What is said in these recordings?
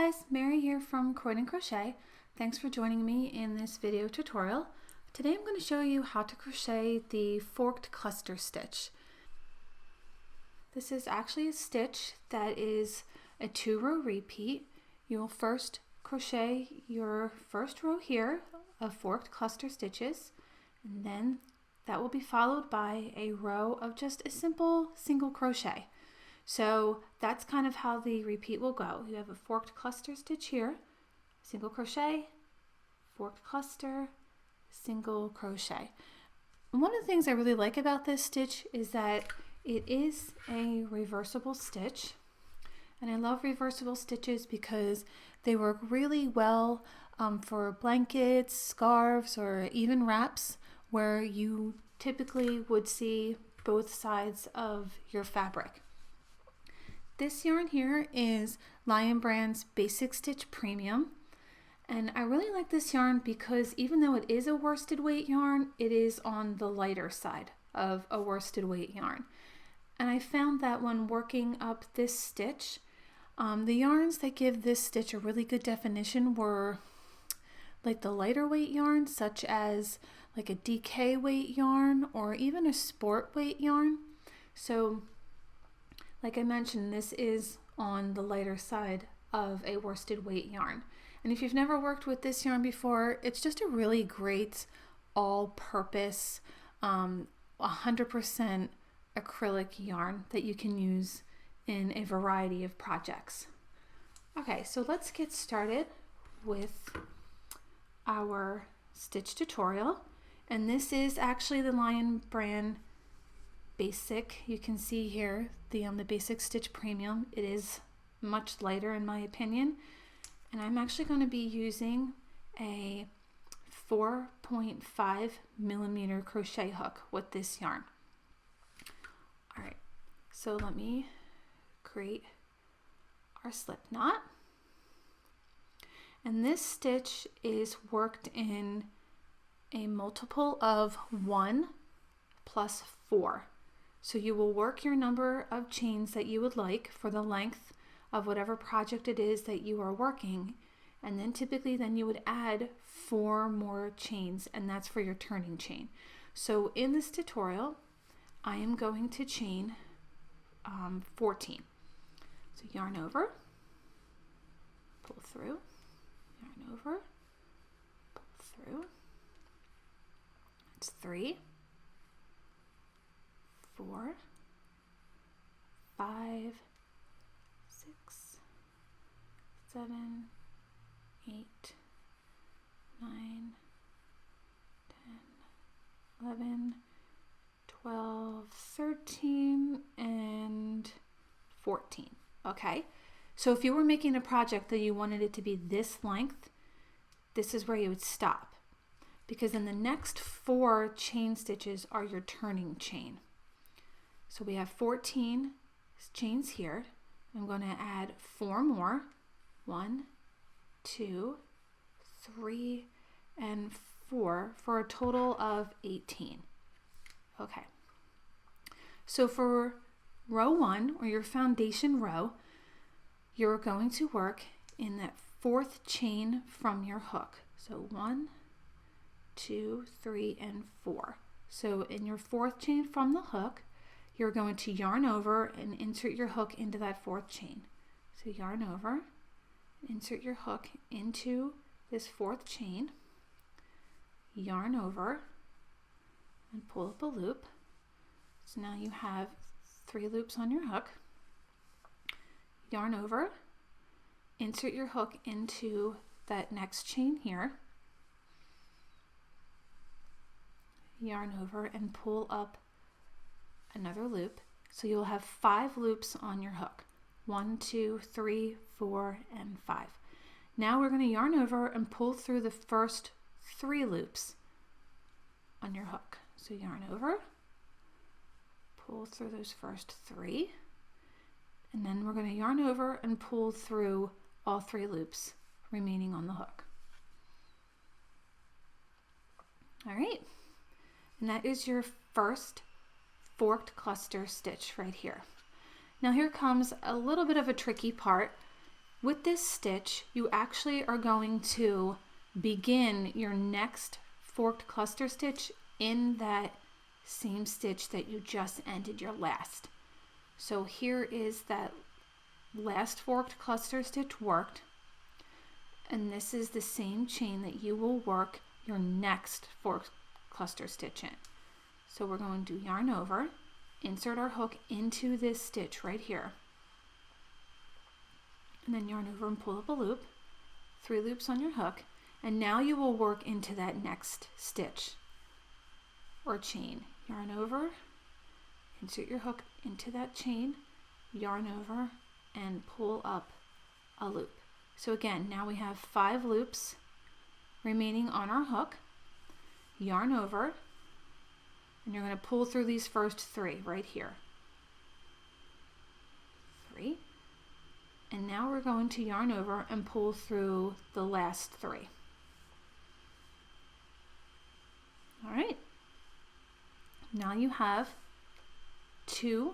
guys, Mary here from Croyden Crochet. Thanks for joining me in this video tutorial. Today I'm going to show you how to crochet the forked cluster stitch. This is actually a stitch that is a 2-row repeat. You'll first crochet your first row here of forked cluster stitches, and then that will be followed by a row of just a simple single crochet. So that's kind of how the repeat will go. You have a forked cluster stitch here, single crochet, forked cluster, single crochet. And one of the things I really like about this stitch is that it is a reversible stitch. And I love reversible stitches because they work really well for blankets, scarves, or even wraps where you typically would see both sides of your fabric. This yarn here is Lion Brand's Basic Stitch Premium, and I really like this yarn because even though it is a worsted weight yarn, it is on the lighter side of a worsted weight yarn. And I found that when working up this stitch, the yarns that give this stitch a really good definition were like the lighter weight yarn, such as like a DK weight yarn or even a sport weight yarn. So like I mentioned, this is on the lighter side of a worsted weight yarn. And if you've never worked with this yarn before, it's just a really great all-purpose 100% acrylic yarn that you can use in a variety of projects. Okay, so let's get started with our stitch tutorial. And this is actually the Lion Brand Basic. You can see here the Basic Stitch Premium. It is much lighter in my opinion, and I'm actually going to be using a 4.5 millimeter crochet hook with this yarn. All right, so let me create our slip knot, and this stitch is worked in a multiple of 1 plus 4. So you will work your number of chains that you would like for the length of whatever project it is that you are working, and then typically you would add 4 more chains, and that's for your turning chain. So in this tutorial I am going to chain 14. So yarn over, pull through, yarn over, pull through. It's 3, 4, 5, 6, 7, 8, 9, 10, 11, 12, 13, and 14. Okay, so if you were making a project that you wanted it to be this length, this is where you would stop, because then the next 4 chain stitches are your turning chain. So we have 14 chains here. I'm going to add 4 more. 1, 2, 3, and 4 for a total of 18. Okay. So for row 1, or your foundation row, you're going to work in that 4th chain from your hook. So 1, 2, 3, and 4. So in your 4th chain from the hook, you're going to yarn over and insert your hook into that 4th chain. So yarn over, insert your hook into this 4th chain, yarn over, and pull up a loop. So now you have 3 loops on your hook. Yarn over, insert your hook into that next chain here, yarn over, and pull up another loop. So you'll have 5 loops on your hook. 1, 2, 3, 4, and 5. Now we're going to yarn over and pull through the first 3 loops on your hook. So yarn over, pull through those first 3, and then we're going to yarn over and pull through all 3 loops remaining on the hook. All right, and that is your first forked cluster stitch right here. Now here comes a little bit of a tricky part. With this stitch, you actually are going to begin your next forked cluster stitch in that same stitch that you just ended your last. So here is that last forked cluster stitch worked, and this is the same chain that you will work your next forked cluster stitch in. So we're going to yarn over, insert our hook into this stitch right here, and then yarn over and pull up a loop, 3 loops on your hook, and now you will work into that next stitch or chain. Yarn over, insert your hook into that chain, yarn over, and pull up a loop. So again, now we have 5 loops remaining on our hook. Yarn over, and you're going to pull through these first 3 right here. 3. And now we're going to yarn over and pull through the last 3. All right. Now you have 2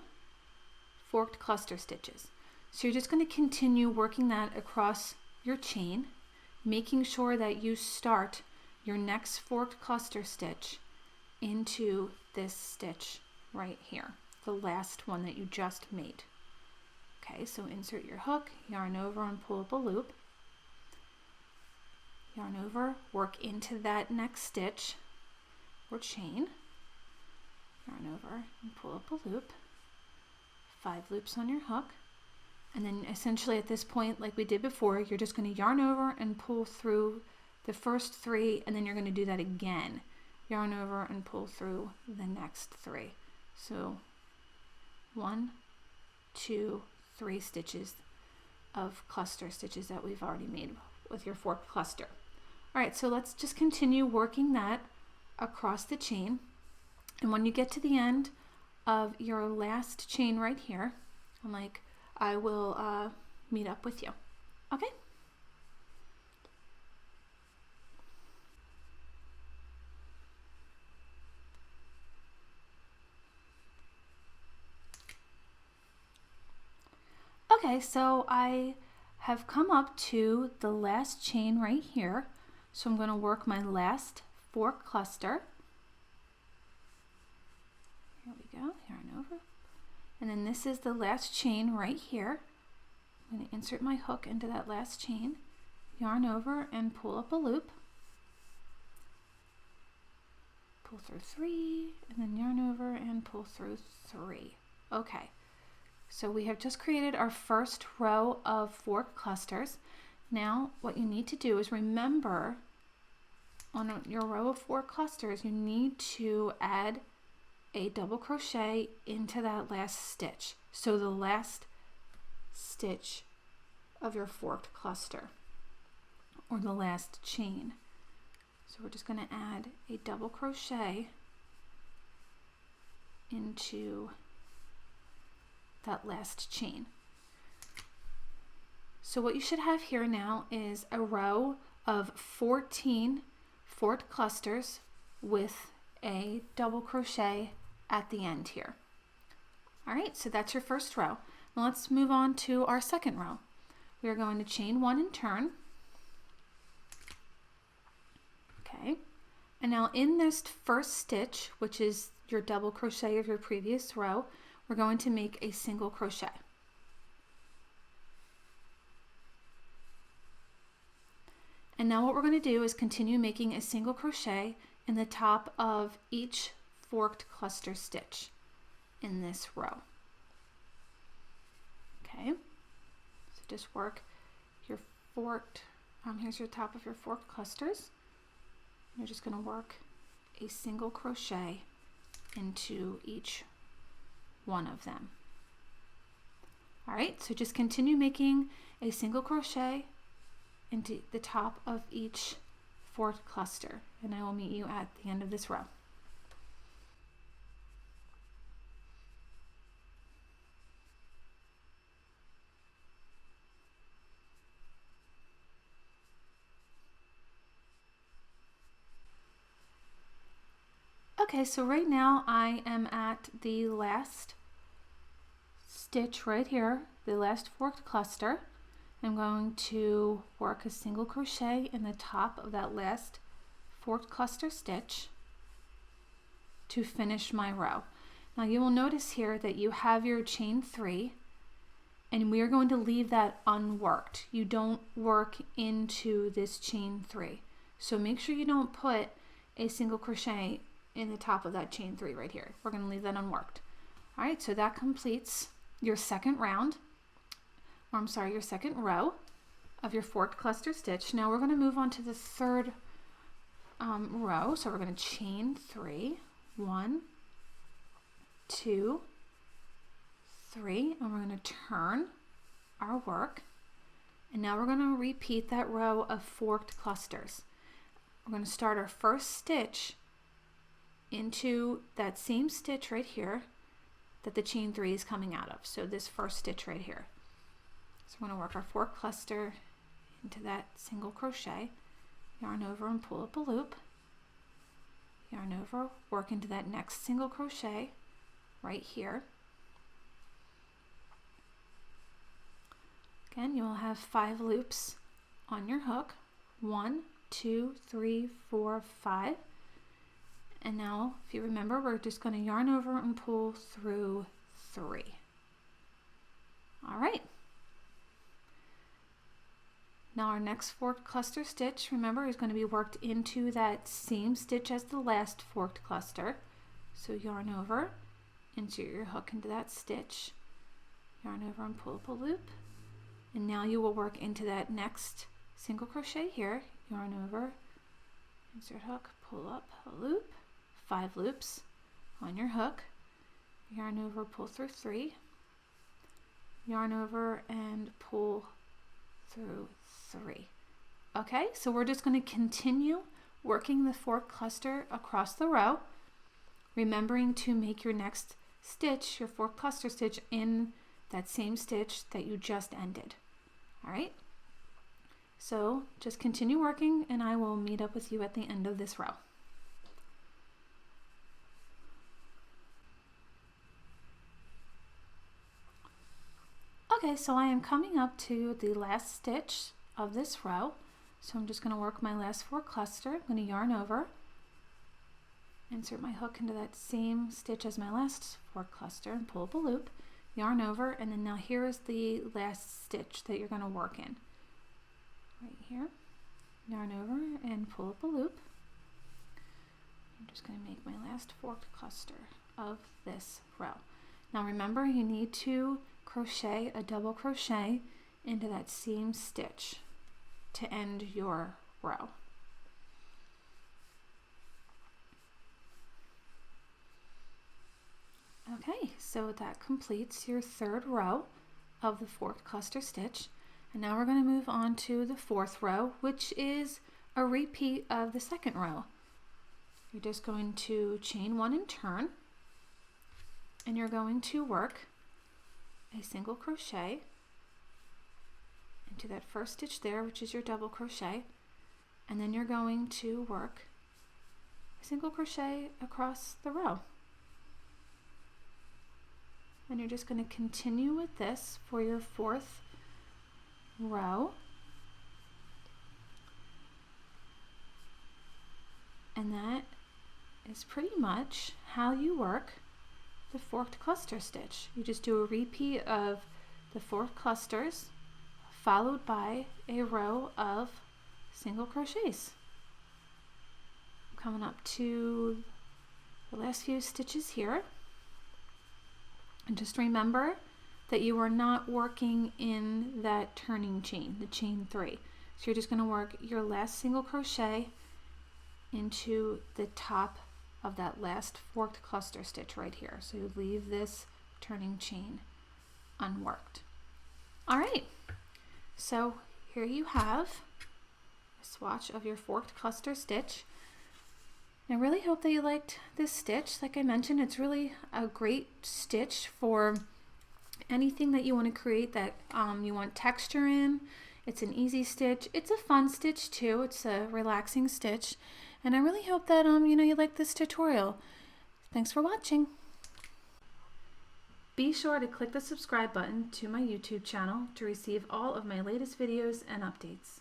forked cluster stitches. So you're just going to continue working that across your chain, making sure that you start your next forked cluster stitch into this stitch right here, the last one that you just made. Okay, so insert your hook, yarn over and pull up a loop, yarn over, work into that next stitch or chain, yarn over and pull up a loop, 5 loops on your hook, and then essentially at this point, like we did before, you're just going to yarn over and pull through the first 3, and then you're going to do that again. Yarn over and pull through the next 3. So 1, 2, 3 stitches of cluster stitches that we've already made with your forked cluster. All right, so let's just continue working that across the chain. And when you get to the end of your last chain right here, I will meet up with you. Okay? Okay, so I have come up to the last chain right here. So I'm going to work my last fork cluster. Here we go, yarn over. And then this is the last chain right here. I'm going to insert my hook into that last chain, yarn over and pull up a loop. Pull through 3, and then yarn over and pull through 3. Okay. So we have just created our first row of fork clusters. Now what you need to do is remember on your row of fork clusters, you need to add a double crochet into that last stitch. So the last stitch of your forked cluster or the last chain. So we're just going to add a double crochet into that last chain. So what you should have here now is a row of 14 forked clusters with a double crochet at the end here. All right, so that's your first row. Now let's move on to our second row. We are going to chain 1 and turn. Okay, and now in this first stitch, which is your double crochet of your previous row, we're going to make a single crochet. And now what we're going to do is continue making a single crochet in the top of each forked cluster stitch in this row. Okay, so just work your forked, here's your top of your forked clusters. You're just going to work a single crochet into each one of them. All right, so just continue making a single crochet into the top of each forked cluster, and I will meet you at the end of this row. Okay, so right now I am at the last stitch right here, the last forked cluster, I'm going to work a single crochet in the top of that last forked cluster stitch to finish my row. Now you will notice here that you have your chain 3, and we are going to leave that unworked. You don't work into this chain 3. So make sure you don't put a single crochet in the top of that chain 3 right here. We're going to leave that unworked. All right, so that completes your second round, or I'm sorry, your second row of your forked cluster stitch. Now we're going to move on to the third row. So we're going to chain 3, 1, 2, 3, and we're going to turn our work. And now we're going to repeat that row of forked clusters. We're going to start our first stitch into that same stitch right here that the chain 3 is coming out of. So this first stitch right here. So we're going to work our forked cluster into that single crochet, yarn over and pull up a loop, yarn over, work into that next single crochet right here. Again, you will have 5 loops on your hook. 1, 2, 3, 4, 5. And now, if you remember, we're just going to yarn over and pull through 3. All right. Now our next forked cluster stitch, remember, is going to be worked into that same stitch as the last forked cluster. So yarn over, insert your hook into that stitch, yarn over and pull up a loop. And now you will work into that next single crochet here, yarn over, insert hook, pull up a loop, 5 loops on your hook, yarn over, pull through 3, yarn over and pull through 3. Okay, so we're just going to continue working the forked cluster across the row, remembering to make your next stitch, your forked cluster stitch, in that same stitch that you just ended. All right, so just continue working and I will meet up with you at the end of this row. Okay, so I am coming up to the last stitch of this row. So I'm just going to work my last forked cluster. I'm going to yarn over, insert my hook into that same stitch as my last forked cluster and pull up a loop, yarn over, and then now here is the last stitch that you're going to work in. Right here, yarn over and pull up a loop. I'm just going to make my last forked cluster of this row. Now remember, you need to crochet a double crochet into that same stitch to end your row. Okay, so that completes your third row of the forked cluster stitch. And now we're going to move on to the fourth row, which is a repeat of the second row. You're just going to chain 1 and turn, and you're going to work a single crochet into that first stitch there, which is your double crochet, and then you're going to work a single crochet across the row. And you're just going to continue with this for your fourth row. And that is pretty much how you work the forked cluster stitch. You just do a repeat of the forked clusters followed by a row of single crochets. I'm coming up to the last few stitches here. And just remember that you are not working in that turning chain, the chain 3. So you're just going to work your last single crochet into the top of that last forked cluster stitch right here. So you leave this turning chain unworked. All right, so here you have a swatch of your forked cluster stitch. I really hope that you liked this stitch. Like I mentioned, it's really a great stitch for anything that you want to create that you want texture in. It's an easy stitch. It's a fun stitch too. It's a relaxing stitch. And I really hope that you like this tutorial. Thanks for watching. Be sure to click the subscribe button to my YouTube channel to receive all of my latest videos and updates.